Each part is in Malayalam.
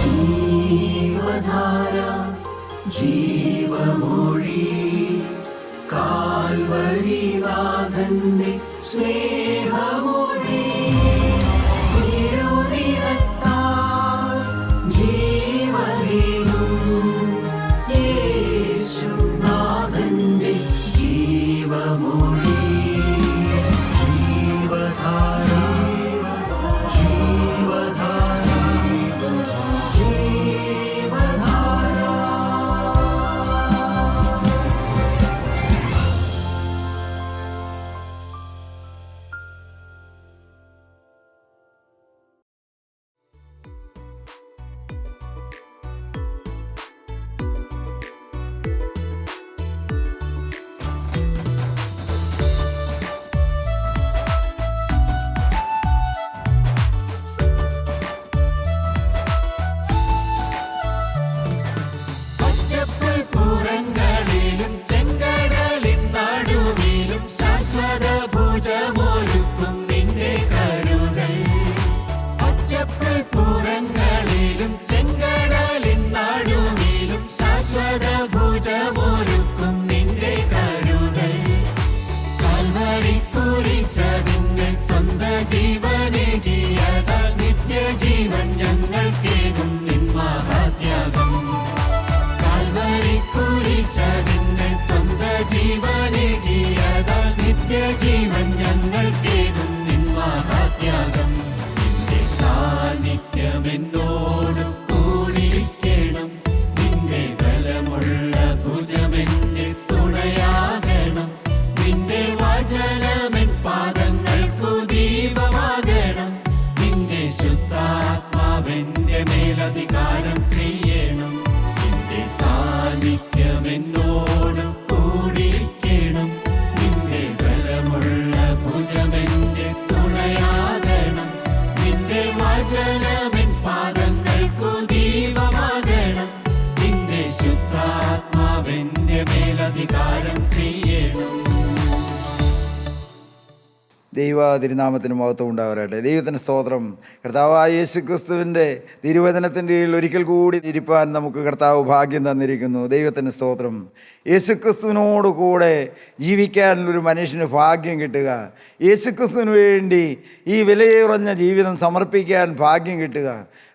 ജീവധാര ജീവമൊഴി കാൽവരിനാഥന്റെ സ്നേഹമൊഴി തിരുനിറത്താൽ ജീവനേകും യേശുനാഥന്റെ ജീവമൊഴി ജീവധാര ജീവധാര ജീവധാര. പച്ചപ്പുൽപ്പുറങ്ങളിലും ചെങ്കടലിൻ നടുവിലും ശാശ്വത ഭുജമൊരുക്കും നിന്റെ കരുതൽ. പച്ചപ്പുൽപ്പുറങ്ങളിലും ചെങ്കടലിൻ നടുവിലും ശാശ്വത ഭുജമൊരുക്കും നിന്റെ കരുതൽ. കാൽവരിക്കുരിശതിന്റെ സ്വന്ത ജീവനേകിയതാൽ നിത്യജീവൻ ഞങ്ങൾക്കേകും നിൻ മഹാത്യാഗം. കാൽവരിക്കുരിശതിന്റെ സ്വന്ത ജീവനേകിയതാൽ നിത്യജീവൻ ഞങ്ങൾക്കേകും നിൻ മഹാത്യാഗം. നിന്റെ സാന്നിധ്യം എന്നോട് കൂടിയിരിക്കണം. നിന്റെ ബലമുള്ള ഭുജമെന്നെ തുണയാകണം. നിന്റെ വചനമെൻ പാദങ്ങൾക്കു ദീപമാകണം. നിന്റെ ശുദ്ധാത്മാവെന്റെ മേലധികാരം ചെയ്യണം. നിന്റെ സാന്നിധ്യം എന്നോട് കൂടിയിരിക്കണം. നിന്റെ ബലമുള്ള ഭുജമെന്റെ തുണയാകണം. നിന്റെ വചനമെൻ പാദങ്ങൾക്കു ദീപമാകണം. നിന്റെ ശുദ്ധാത്മാവെന്റെ മേലധികാരം ചെയ്യണം. ദൈവ തിരുനാമത്തിന് മഹത്വം ഉണ്ടാവട്ടെ. ദൈവത്തിന് സ്തോത്രം. കർത്താവായ യേശു ക്രിസ്തുവിൻ്റെ തിരുവചനത്തിൻ്റെ കീഴിൽ ഒരിക്കൽ കൂടി ഇരിപ്പാൻ നമുക്ക് കർത്താവ് ഭാഗ്യം തന്നിരിക്കുന്നു. ദൈവത്തിന് സ്തോത്രം. യേശു ക്രിസ്തുവിനോട് കൂടെ ജീവിക്കാൻ ഒരു മനുഷ്യന് ഭാഗ്യം കിട്ടുക, യേശു ക്രിസ്തുവിന് വേണ്ടി ഈ വിലയുറഞ്ഞ ജീവിതം സമർപ്പിക്കാൻ ഭാഗ്യം കിട്ടുക,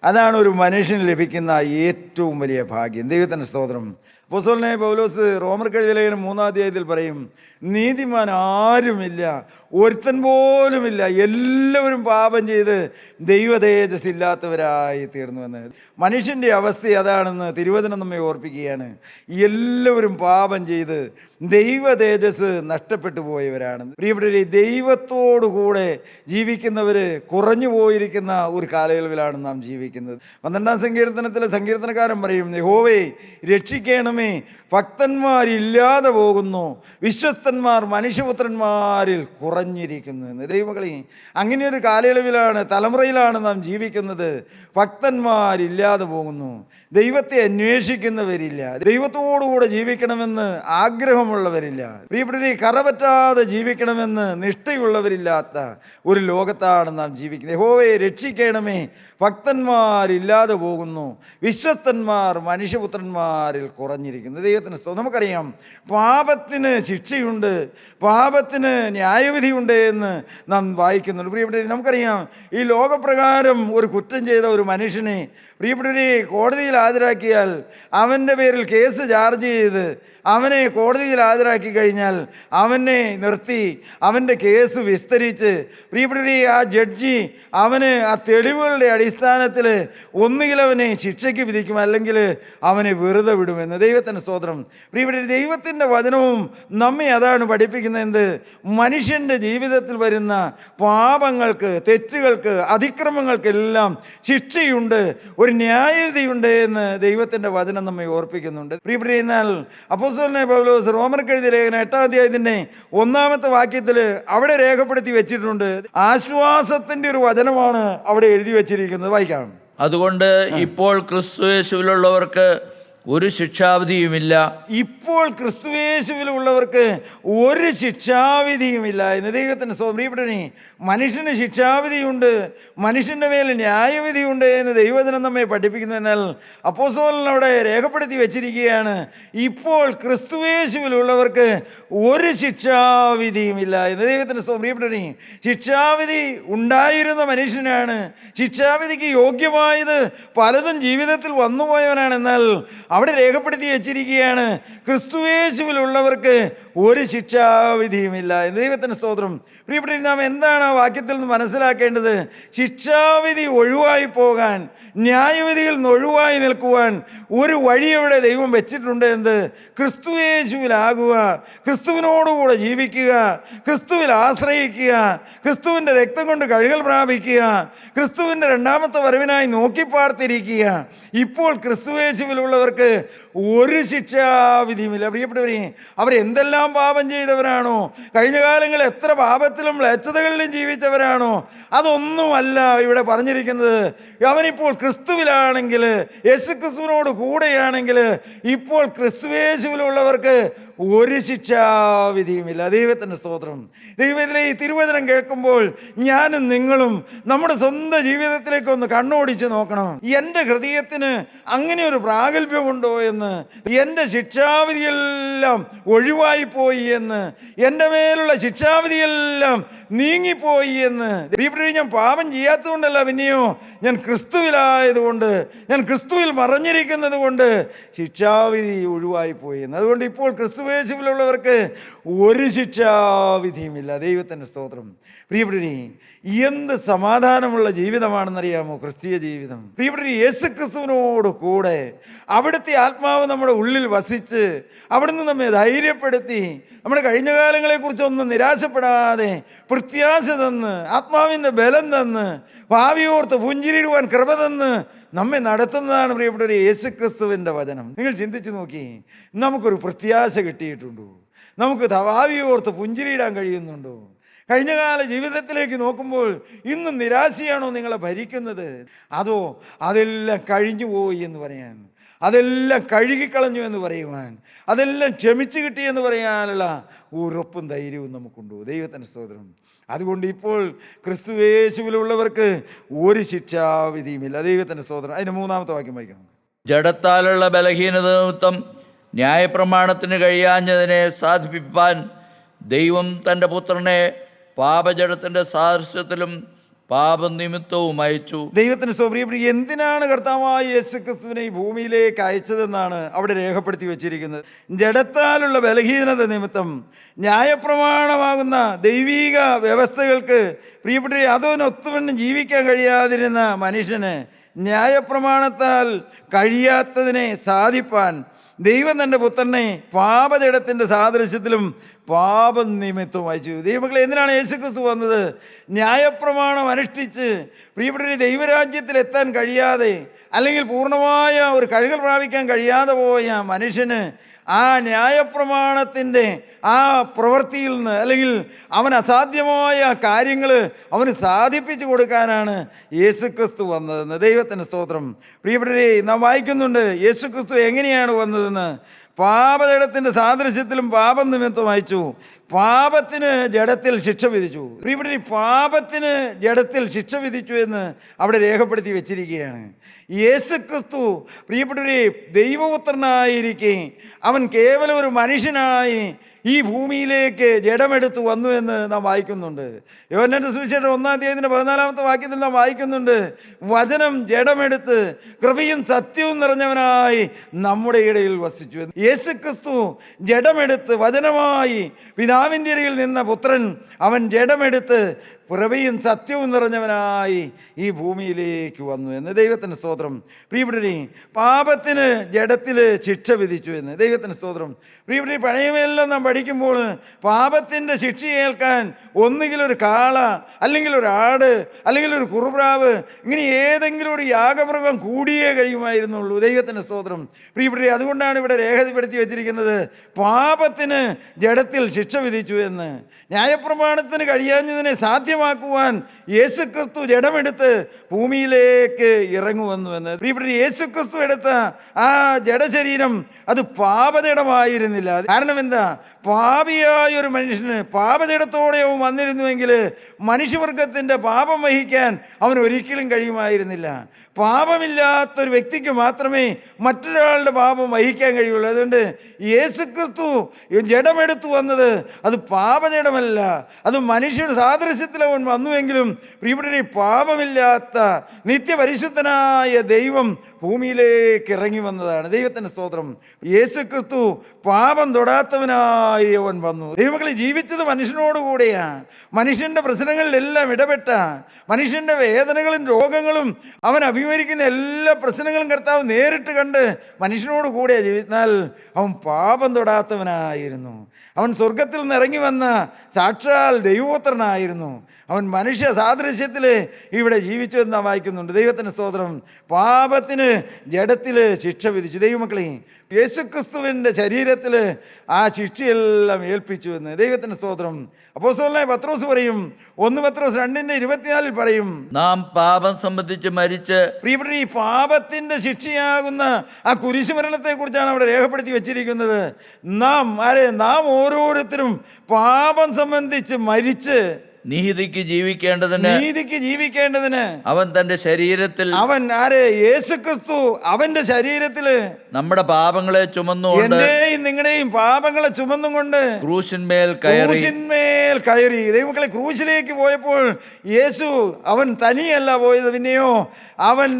അതാണ് ഒരു മനുഷ്യന് ലഭിക്കുന്ന ഏറ്റവും വലിയ ഭാഗ്യം. ദൈവത്തിന് സ്തോത്രം. അപ്പോസ്തലനായ പൗലോസ് റോമർക്കെഴുതിയ ലേഖനം 3-ാം അധ്യായത്തിൽ പറയും, നീതിമാൻ ആരുമില്ല, ഒരുത്തൻ പോലുമില്ല, എല്ലാവരും പാപം ചെയ്ത് ദൈവ തേജസ് ഇല്ലാത്തവരായി തീർന്നുവെന്ന്. മനുഷ്യൻ്റെ അവസ്ഥ അതാണെന്ന് തിരുവചനം നമ്മെ ഓർപ്പിക്കുകയാണ്. എല്ലാവരും പാപം ചെയ്ത് ദൈവ തേജസ് നഷ്ടപ്പെട്ടു പോയവരാണ്. പ്രിയപ്പെട്ടവരെ, ദൈവത്തോടു കൂടെ ജീവിക്കുന്നവർ കുറഞ്ഞു പോയിരിക്കുന്ന ഒരു കാലയളവിലാണ് നാം ജീവിക്കുന്നത്. 12-ാം സങ്കീർത്തനത്തിലെ സങ്കീർത്തനക്കാരൻ പറയും, യഹോവേ രക്ഷിക്കണമേ, ഭക്തന്മാരില്ലാതെ പോകുന്നു, വിശ്വസ്തന്മാർ മനുഷ്യപുത്രന്മാരിൽ കുറഞ്ഞിരിക്കുന്നു എന്ന്. ദൈവമക്കളെ, അങ്ങനെയൊരു കാലയളവിലാണ്, തലമുറയിലാണ് നാം ജീവിക്കുന്നത്. ഭക്തന്മാരില്ലാതെ പോകുന്നു, ദൈവത്തെ അന്വേഷിക്കുന്നവരില്ല, ദൈവത്തോടുകൂടെ ജീവിക്കണമെന്ന് ആഗ്രഹമുള്ളവരില്ല. പ്രിയപ്പെട്ടവരെ, കറപറ്റാതെ ജീവിക്കണമെന്ന് നിഷ്ഠയുള്ളവരില്ലാത്ത ഒരു ലോകത്താണ് നാം ജീവിക്കുന്നത്. യഹോവയെ രക്ഷിക്കണമേ, ഭക്തന്മാരില്ലാതെ പോകുന്നു, വിശ്വസ്തന്മാർ മനുഷ്യപുത്രന്മാരിൽ കുറഞ്ഞിരിക്കുന്നു. ദൈവത്തിന് നമുക്കറിയാം, പാപത്തിന് ശിക്ഷയുണ്ട്, പാപത്തിന് ന്യായവിധിയുണ്ട് എന്ന് നാം വായിക്കുന്നുണ്ട്. പ്രിയപ്പെട്ടവരെ, നമുക്കറിയാം, ഈ ലോകപ്രകാരം ഒരു കുറ്റം ചെയ്ത ഒരു മനുഷ്യനെ പ്രിയപ്പെട്ടവരെ കോടതിയിൽ ഹാജരാക്കിയാൽ, അവൻ്റെ പേരിൽ കേസ് ചാർജ് ചെയ്ത് അവനെ കോടതിയിൽ ഹാജരാക്കി കഴിഞ്ഞാൽ അവനെ നിർത്തി അവൻ്റെ കേസ് വിസ്തരിച്ച് പ്രിയപ്പെട്ടവരെ ആ ജഡ്ജി അവന് ആ തെളിവുകളുടെ അടിസ്ഥാനത്തിൽ ഒന്നുകിൽ അവനെ ശിക്ഷയ്ക്ക് വിധിക്കും, അല്ലെങ്കിൽ അവനെ വെറുതെ വിടുമെന്ന്. ദൈവത്തിൻ്റെ സ്തോത്രം. പ്രിയപ്പെട്ടവരെ, ദൈവത്തിൻ്റെ വചനവും നമ്മെ അതാണ് പഠിപ്പിക്കുന്നത്. എന്ത്? മനുഷ്യൻ്റെ ജീവിതത്തിൽ വരുന്ന പാപങ്ങൾക്ക്, തെറ്റുകൾക്ക്, അതിക്രമങ്ങൾക്കെല്ലാം ശിക്ഷയുണ്ട്, ഒരു ന്യായവിധിയുണ്ട് എന്ന് ദൈവത്തിൻ്റെ വചനം നമ്മെ ഓർപ്പിക്കുന്നുണ്ട്. പ്രിയപ്പെട്ടവരെ, എന്നാൽ അപ്പോസ്തലനായ പൗലോസ് റോമർക്കെഴുതിയ ലേഖനം 8-ാം അധ്യായത്തിൻ്റെ 1-ാമത്തെ വാക്യത്തിൽ അവിടെ രേഖപ്പെടുത്തി വെച്ചിട്ടുണ്ട്. ആശ്വാസത്തിൻ്റെ ഒരു വചനമാണ് അവിടെ എഴുതി വെച്ചിരിക്കുന്നത്. വായിക്കാം. അതുകൊണ്ട് ഇപ്പോൾ ക്രിസ്തു യേശുവിലുള്ളവർക്ക് ഒരു ശിക്ഷാവിധിയുമില്ല. ഇപ്പോൾ ക്രിസ്തുയേശുവിലുള്ളവർക്ക് ഒരു ശിക്ഷാവിധിയുമില്ല എന്ന് ദൈവത്തിന് പ്രിയപ്പെട്ടവനെ, മനുഷ്യന് ശിക്ഷാവിധിയുണ്ട്, മനുഷ്യൻ്റെ മേൽ ന്യായവിധിയുണ്ട് എന്ന് ദൈവജനം നമ്മെ പഠിപ്പിക്കുന്നു. എന്നാൽ അപ്പോസ്തലൻ അവിടെ രേഖപ്പെടുത്തി വച്ചിരിക്കുകയാണ്, ഇപ്പോൾ ക്രിസ്തുയേശുവിലുള്ളവർക്ക് ഒരു ശിക്ഷാവിധിയുമില്ല എന്ന് ദൈവത്തിന് പ്രിയപ്പെട്ടവനെ. ശിക്ഷാവിധി ഉണ്ടായിരുന്ന മനുഷ്യനാണ്, ശിക്ഷാവിധിക്ക് യോഗ്യമായത് പലതും ജീവിതത്തിൽ വന്നുപോയവനാണ്. എന്നാൽ അവിടെ രേഖപ്പെടുത്തി വച്ചിരിക്കുകയാണ്, ക്രിസ്തുയേശുവിലുള്ളവർക്ക് ഒരു ശിക്ഷാവിധിയുമില്ല എന്ന് ദൈവത്തിന് സ്തോത്രം. പ്രിയപ്പെട്ട, നാം എന്താണ് ആ വാക്യത്തിൽ നിന്ന് മനസ്സിലാക്കേണ്ടത്? ശിക്ഷാവിധി ഒഴിവായി പോകാൻ, ന്യായവിധിയിൽ നിന്ന് ഒഴിവായി നിൽക്കുവാൻ ഒരു വഴിയവിടെ ദൈവം വെച്ചിട്ടുണ്ട്. എന്ത്? ക്രിസ്തുയേശുവിലാകുക, ക്രിസ്തുവിനോടുകൂടെ ജീവിക്കുക, ക്രിസ്തുവിൽ ആശ്രയിക്കുക, ക്രിസ്തുവിൻ്റെ രക്തം കൊണ്ട് കഴുകൽ പ്രാപിക്കുക, ക്രിസ്തുവിൻ്റെ രണ്ടാമത്തെ വരവിനായി നോക്കിപ്പാർത്തിരിക്കുക. ഇപ്പോൾ ക്രിസ്തുയേശുവിലുള്ളവർക്ക് ഒരു ശിക്ഷാവിധിയുമില്ല. പ്രിയപ്പെട്ടവരെ, അവരെന്തെല്ലാം പാപം ചെയ്തവരാണോ, കഴിഞ്ഞ കാലങ്ങളിൽ എത്ര പാപത്തിലും മ്ലേച്ഛതകളിലും ജീവിച്ചവരാണോ, അതൊന്നുമല്ല ഇവിടെ പറഞ്ഞിരിക്കുന്നത്. അവനിപ്പോൾ ക്രിസ്തുവിലാണെങ്കിൽ, യേശു ക്രിസ്തുവിനോട് കൂടെയാണെങ്കിൽ, ഇപ്പോൾ ക്രിസ്തുയേശുവിലുള്ളവർക്ക് ഒരു ശിക്ഷാവിധിയുമില്ല. ദൈവത്തിൻ്റെ സ്തോത്രം. ദൈവത്തിലെ ഈ തിരുവചനം കേൾക്കുമ്പോൾ ഞാനും നിങ്ങളും നമ്മുടെ സ്വന്തം ജീവിതത്തിലേക്കൊന്ന് കണ്ണോടിച്ച് നോക്കണം. എൻ്റെ ഹൃദയത്തിന് അങ്ങനെ ഒരു പ്രാഗൽഭ്യമുണ്ടോ എന്ന്, എൻ്റെ ശിക്ഷാവിധിയെല്ലാം ഒഴിവായി പോയി എന്ന്, എൻ്റെ മേലുള്ള ശിക്ഷാവിധിയെല്ലാം നീങ്ങിപ്പോയി എന്ന്. ഞാൻ പാപം ചെയ്യാത്തതുകൊണ്ടല്ല, പിന്നെയോ ഞാൻ ക്രിസ്തുവിലായതുകൊണ്ട്, ഞാൻ ക്രിസ്തുവിൽ മറഞ്ഞിരിക്കുന്നത് കൊണ്ട് ശിക്ഷാവിധി ഒഴിവായി പോയി എന്ന്. അതുകൊണ്ട് ഇപ്പോൾ ക്രിസ്തുയേശുവിലുള്ളവർക്ക് ഒരു ശിക്ഷാവിധിയുമില്ല. ദൈവത്തിൻ്റെ സ്തോത്രം. പ്രിയപ്പെട്ടവരെ, എന്ത് സമാധാനമുള്ള ജീവിതമാണെന്നറിയാമോ ക്രിസ്തീയ ജീവിതം? പ്രിയപ്പെട്ടവരെ, യേശു ക്രിസ്തുവിനോട് കൂടെ അവിടുത്തെ ആത്മാവ് നമ്മുടെ ഉള്ളിൽ വസിച്ച് അവിടുന്ന് നമ്മെ ധൈര്യപ്പെടുത്തി, നമ്മുടെ കഴിഞ്ഞ കാലങ്ങളെക്കുറിച്ചൊന്നും നിരാശപ്പെടാതെ പ്രത്യാശ തന്ന്, ആത്മാവിൻ്റെ ബലം തന്ന്, ഭാവിയോർത്ത് പുഞ്ചിരിടുവാൻ കൃപ തന്ന് നമ്മെ നടത്തുന്നതാണ് പ്രിയപ്പെട്ടവരെ യേശുക്രിസ്തുവിൻ്റെ വചനം. നിങ്ങൾ ചിന്തിച്ച് നോക്കി, നമുക്കൊരു പ്രത്യാശ കിട്ടിയിട്ടുണ്ടോ? നമുക്ക് ഭാവിയോർത്ത് പുഞ്ചിരിയിടാൻ കഴിയുന്നുണ്ടോ? കഴിഞ്ഞകാല ജീവിതത്തിലേക്ക് നോക്കുമ്പോൾ ഇന്ന് നിരാശയാണോ നിങ്ങളെ ഭരിക്കുന്നത്? അതോ അതെല്ലാം കഴിഞ്ഞു പോയി എന്ന് പറയാൻ, അതെല്ലാം കഴുകിക്കളഞ്ഞു എന്ന് പറയുവാൻ, അതെല്ലാം ക്ഷമിച്ചു കിട്ടി എന്ന് പറയാനുള്ള ഉറപ്പും ധൈര്യവും നമുക്കുണ്ടോ? ദൈവത്തിൻ്റെ സ്തോത്രം. അതുകൊണ്ട് ഇപ്പോൾ ക്രിസ്തുയേശുവിലുള്ളവർക്ക് ഒരു ശിക്ഷാവിധിയുമില്ല. ദൈവത്തിൻ്റെ സ്തോത്രം. അതിന് മൂന്നാമത്തെ വാക്യം വായിക്കാം. ജഡത്താലുള്ള ബലഹീനത നിമിത്തം ന്യായപ്രമാണത്തിന് കഴിയാഞ്ഞതിനെ സാധിപ്പിപ്പാൻ ദൈവം തൻ്റെ പുത്രനെ പാപജഡത്തിൻ്റെ സാദൃശ്യത്തിലും പാപനിമിത്തവും അയച്ചു. ദൈവത്തിന് പ്രിയപ്പെട്ട, എന്തിനാണ് കർത്താവായ യേശുക്രിസ്തുവിനെ ഈ ഭൂമിയിലേക്ക് അയച്ചതെന്നാണ് അവിടെ രേഖപ്പെടുത്തി വച്ചിരിക്കുന്നത്. ജഡത്താലുള്ള ബലഹീനത നിമിത്തം ന്യായപ്രമാണമാകുന്ന ദൈവീക വ്യവസ്ഥകൾക്ക് പ്രിയപ്പെട്ട അതിനൊത്തുവണ്ണം ജീവിക്കാൻ കഴിയാതിരുന്ന മനുഷ്യന് ന്യായപ്രമാണത്താൽ കഴിയാത്തതിനെ സാധിപ്പാൻ ദൈവം തൻ്റെ പുത്രനെ പാപജഡത്തിൻ്റെ സാദൃശ്യത്തിലും പാപനിമിത്തവും അയച്ചു. ദൈവമക്കളെ, എന്തിനാണ് യേശുക്രിസ്തു വന്നത്? ന്യായപ്രമാണം അനുഷ്ഠിച്ച് പ്രിയപ്പെട്ട ദൈവരാജ്യത്തിൽ എത്താൻ കഴിയാതെ, അല്ലെങ്കിൽ പൂർണ്ണമായ ഒരു കഴുകൽ പ്രാപിക്കാൻ കഴിയാതെ പോയ മനുഷ്യന് ആ ന്യായപ്രമാണത്തിൻ്റെ ആ പ്രവൃത്തിയിൽ നിന്ന്, അല്ലെങ്കിൽ അവൻ അസാധ്യമായ കാര്യങ്ങൾ അവന് സാധിപ്പിച്ചു കൊടുക്കാനാണ് യേശുക്രിസ്തു വന്നതെന്ന്. ദൈവത്തിൻ്റെ സ്തോത്രം. പ്രിയപ്പെട്ടവരെ, നാം വായിക്കുന്നുണ്ട് യേശുക്രിസ്തു എങ്ങനെയാണ് വന്നതെന്ന്. പാപജഡത്തിൻ്റെ സാദൃശ്യത്തിലും പാപം നിമിത്തം അയച്ചു. പാപത്തിന് ജഡത്തിൽ ശിക്ഷ വിധിച്ചു. പ്രിയപ്പെട്ടവരെ, പാപത്തിന് ജഡത്തിൽ ശിക്ഷ വിധിച്ചു എന്ന് അവിടെ രേഖപ്പെടുത്തി വെച്ചിരിക്കുകയാണ്. യേശുക്രിസ്തു പ്രിയപ്പെട്ടവരെ ദൈവപുത്രനായിരിക്കെ അവൻ കേവലം ഒരു മനുഷ്യനായി ഈ ഭൂമിയിലേക്ക് ജഡമെടുത്തു വന്നു എന്ന് നാം വായിക്കുന്നുണ്ട്. യോഹന്നാന്റെ സുവിശേഷം 1-ാം വാക്യത്തിൽ നാം വായിക്കുന്നുണ്ട്, വചനം ജഡമെടുത്ത് കൃപയും സത്യവും നിറഞ്ഞവനായി നമ്മുടെ ഇടയിൽ വസിച്ചു എന്ന്. യേശുക്രിസ്തു ജഡമെടുത്ത് വചനമായി പിതാവിൻ്റെ ഇടയിൽ നിന്ന പുത്രൻ, അവൻ ജഡമെടുത്ത് കൃപയും സത്യവും നിറഞ്ഞവനായി ഈ ഭൂമിയിലേക്ക് വന്നു എന്ന്. ദൈവത്തിന് സ്തോത്രം. പ്രിയപ്പെട്ടവരെ, പാപത്തിന് ജഡത്തിൽ ശിക്ഷ വിധിച്ചു എന്ന്. ദൈവത്തിന് സ്തോത്രം. പ്രിയപ്പെട്ടവരെ, പഴയമെല്ലാം നാം പഠിക്കുമ്പോൾ പാപത്തിൻ്റെ ശിക്ഷ ഏൽക്കാൻ ഒന്നുകിൽ ഒരു കാള, അല്ലെങ്കിൽ ഒരു ആട്, അല്ലെങ്കിൽ ഒരു കുറുപ്രാവ്, ഇങ്ങനെ ഏതെങ്കിലും ഒരു യാഗമൃഗം കൂടിയേ കഴിയുമായിരുന്നുള്ളൂ. ദൈവത്തിൻ്റെ സ്തോത്രം. പ്രിയപ്പെട്ടവരെ, അതുകൊണ്ടാണ് ഇവിടെ രേഖപ്പെടുത്തി വച്ചിരിക്കുന്നത് പാപത്തിന് ജഡത്തിൽ ശിക്ഷ വിധിച്ചു എന്ന്. ന്യായപ്രമാണത്തിന് കഴിയാഞ്ഞതിനെ സാധ്യമായി സൗഖ്യമാക്കുവാൻ യേശുക്രിസ്തു ജഡമെടുത്ത് ഭൂമിയിലേക്ക് ഇറങ്ങുവന്നു എന്ന്. പ്രിയപ്പെട്ട, യേശുക്രിസ്തു എടുത്ത ആ ജഡശരീരം അത് പാപജഡമായിരുന്നില്ല. കാരണം എന്താ? പാപിയായ ഒരു മനുഷ്യന് പാപജഡത്തോടെ അവൻ വന്നിരുന്നുവെങ്കിൽ മനുഷ്യവർഗത്തിൻ്റെ പാപം വഹിക്കാൻ അവന് ഒരിക്കലും കഴിയുമായിരുന്നില്ല. പാപമില്ലാത്തൊരു വ്യക്തിക്ക് മാത്രമേ മറ്റൊരാളുടെ പാപം വഹിക്കാൻ കഴിയുള്ളൂ. അതുകൊണ്ട് യേശുക്രിസ്തു ജഡമെടുത്തു വന്നത് അത് പാപജഡമല്ല, അത് മനുഷ്യരുടെ സാദൃശ്യത്തിൽ അവൻ വന്നുവെങ്കിലും പ്രിയപ്പെട്ടവരെ, പാപമില്ലാത്ത നിത്യപരിശുദ്ധനായ ദൈവം ഭൂമിയിലേക്ക് ഇറങ്ങി വന്നതാണ്. ദൈവത്തിൻ്റെ സ്തോത്രം. യേശുക്രിസ്തു പാപം തൊടാത്തവനായി അവൻ വന്നു. ദൈവമക്കളെ, ജീവിച്ചത് മനുഷ്യനോടുകൂടെയാ. മനുഷ്യൻ്റെ പ്രശ്നങ്ങളിലെല്ലാം ഇടപെട്ട, മനുഷ്യൻ്റെ വേദനകളും രോഗങ്ങളും അവൻ അഭിമുഖീകരിക്കുന്ന എല്ലാ പ്രശ്നങ്ങളും കർത്താവ് നേരിട്ട് കണ്ട് മനുഷ്യനോട് കൂടെയാണ് ജീവിച്ചാൽ അവൻ പാപം തൊടാത്തവനായിരുന്നു. അവൻ സ്വർഗത്തിൽ നിന്ന് ഇറങ്ങി വന്ന സാക്ഷാൽ ദൈവപുത്രനായിരുന്നു. അവൻ മനുഷ്യ സാദൃശ്യത്തിൽ ഇവിടെ ജീവിച്ചു എന്ന് നാം വായിക്കുന്നുണ്ട്. ദൈവത്തിൻ്റെ സ്തോത്രം. പാപത്തിന് ജഡത്തിൽ ശിക്ഷ വിധിച്ചു. ദൈവമക്കളെ, യേശുക്രിസ്തുവിൻ്റെ ശരീരത്തിൽ ആ ശിക്ഷയെല്ലാം ഏൽപ്പിച്ചു എന്ന്. ദൈവത്തിൻ്റെ സ്തോത്രം. അപ്പോസ്തലനായ പത്രോസ് പറയും, 1 പത്രോസ് 2:24 പറയും, നാം പാപം സംബന്ധിച്ച് മരിച്ച്. പ്രിയപ്പെട്ട, ഈ പാപത്തിൻ്റെ ശിക്ഷയാകുന്ന ആ കുരിശുമരണത്തെ കുറിച്ചാണ് അവിടെ രേഖപ്പെടുത്തി വെച്ചിരിക്കുന്നത്. നാം ഓരോരുത്തരും പാപം സംബന്ധിച്ച് മരിച്ച് നീതിക്ക് ജീവിക്കേണ്ടതിന് അവൻ തന്റെ ശരീരത്തിൽ, യേശുക്രിസ്തു അവന്റെ ശരീരത്തില് നമ്മുടെ പാപങ്ങളെ ചുമന്നുകൊണ്ട്, എന്റെയും നിങ്ങളുടെയും പാപങ്ങളെ ചുമന്നുകൊണ്ട് ക്രൂശിന്മേൽ കയറി. ദൈവമക്കളെ, ക്രൂശിലേക്ക് പോയപ്പോൾ യേശു അവൻ തനിയല്ല പോയത്, പിന്നെയോ അവൻ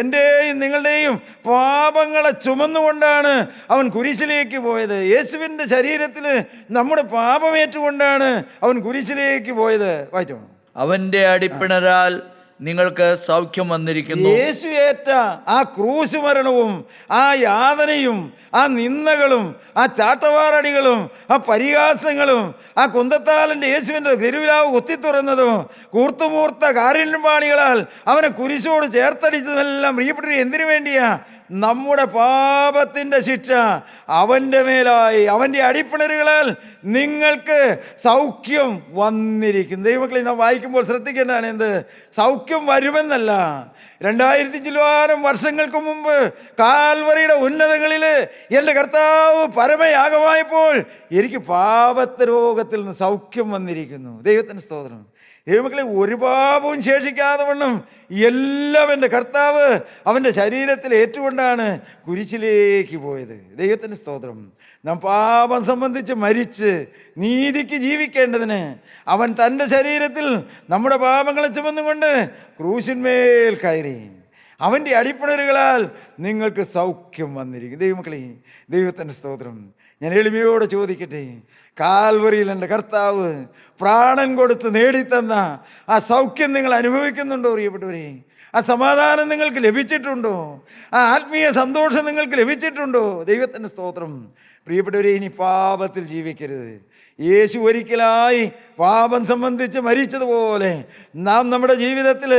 എന്റെയും നിങ്ങളുടെയും പാപങ്ങളെ ചുമന്നുകൊണ്ടാണ് അവൻ കുരിശിലേക്ക് പോയത്. യേശുവിൻ്റെ ശരീരത്തിൽ നമ്മുടെ പാപമേറ്റുകൊണ്ടാണ് അവൻ കുരിശിലേക്ക് പോയത്. വായിച്ചോ. അവന്റെ അടിപ്പിണരാൽ നിങ്ങൾക്ക് സൗഖ്യം വന്നിരിക്കുന്നു. യേശു ഏറ്റ ആ ക്രൂശ് മരണവും ആ യാതനയും ആ നിന്ദകളും ആ ചാട്ടവാറടികളും ആ പരിഹാസങ്ങളും ആ കുന്തത്താലൻ്റെ യേശുവിൻ്റെ തിരുവിലാവ് കുത്തിത്തുറന്നതും കൂർത്തുമൂർത്ത കാരുണ്യപാണികളാൽ അവനെ കുരിശോട് ചേർത്തടിച്ചതെല്ലാം പ്രിയപ്പെട്ട എന്തിനു വേണ്ടിയാ? നമ്മുടെ പാപത്തിൻ്റെ ശിക്ഷ അവൻ്റെ മേലായി, അവൻ്റെ അടിപ്പിണരുകളാൽ നിങ്ങൾക്ക് സൗഖ്യം വന്നിരിക്കുന്നു. ദൈവമക്കളെ, നാം വായിക്കുമ്പോൾ ശ്രദ്ധിക്കേണ്ടതാണ് എന്ത്? സൗഖ്യം വരുമെന്നല്ല. 2000 ചില്ലുവാനം വർഷങ്ങൾക്ക് മുമ്പ് കാൽവറിയുടെ ഉന്നതങ്ങളിൽ എൻ്റെ കർത്താവ് പരമയാഗമായപ്പോൾ എനിക്ക് പാപത്തെ രോഗത്തിൽ നിന്ന് സൗഖ്യം വന്നിരിക്കുന്നു. ദൈവത്തിൻ്റെ സ്തോത്രം. ദൈവമക്കളെ, ഒരു പാപവും ശേഷിക്കാതെ വണ്ണം എല്ലാം എൻ്റെ കർത്താവ് അവൻ്റെ ശരീരത്തിൽ ഏറ്റുകൊണ്ടാണ് കുരിശിലേക്ക് പോയത്. ദൈവത്തിൻ്റെ സ്തോത്രം. നാം പാപം സംബന്ധിച്ച് മരിച്ച് നീതിക്ക് ജീവിക്കേണ്ടതിന് അവൻ തൻ്റെ ശരീരത്തിൽ നമ്മുടെ പാപങ്ങളെ ചുമന്നുകൊണ്ട് ക്രൂശിന്മേൽ കയറി. അവൻ്റെ അടിപ്പിണരുകളാൽ നിങ്ങൾക്ക് സൗഖ്യം വന്നിരിക്കും. ദൈവമക്കളെ, ദൈവത്തിൻ്റെ സ്തോത്രം. ഞാൻ എളിമയോടെ ചോദിക്കട്ടെ, കാൽവറിയിൽ എൻ്റെ കർത്താവ് പ്രാണൻ കൊടുത്ത് നേടിത്തന്ന ആ സൗഖ്യം നിങ്ങൾ അനുഭവിക്കുന്നുണ്ടോ പ്രിയപ്പെട്ടവരെ? ആ സമാധാനം നിങ്ങൾക്ക് ലഭിച്ചിട്ടുണ്ടോ? ആ ആത്മീയ സന്തോഷം നിങ്ങൾക്ക് ലഭിച്ചിട്ടുണ്ടോ? ദൈവത്തിൻ്റെ സ്തോത്രം. പ്രിയപ്പെട്ടവരെ, ഇനി പാപത്തിൽ ജീവിക്കരുത്. യേശു ഒരിക്കലായി പാപം സംബന്ധിച്ച് മരിച്ചതുപോലെ നാം നമ്മുടെ ജീവിതത്തിൽ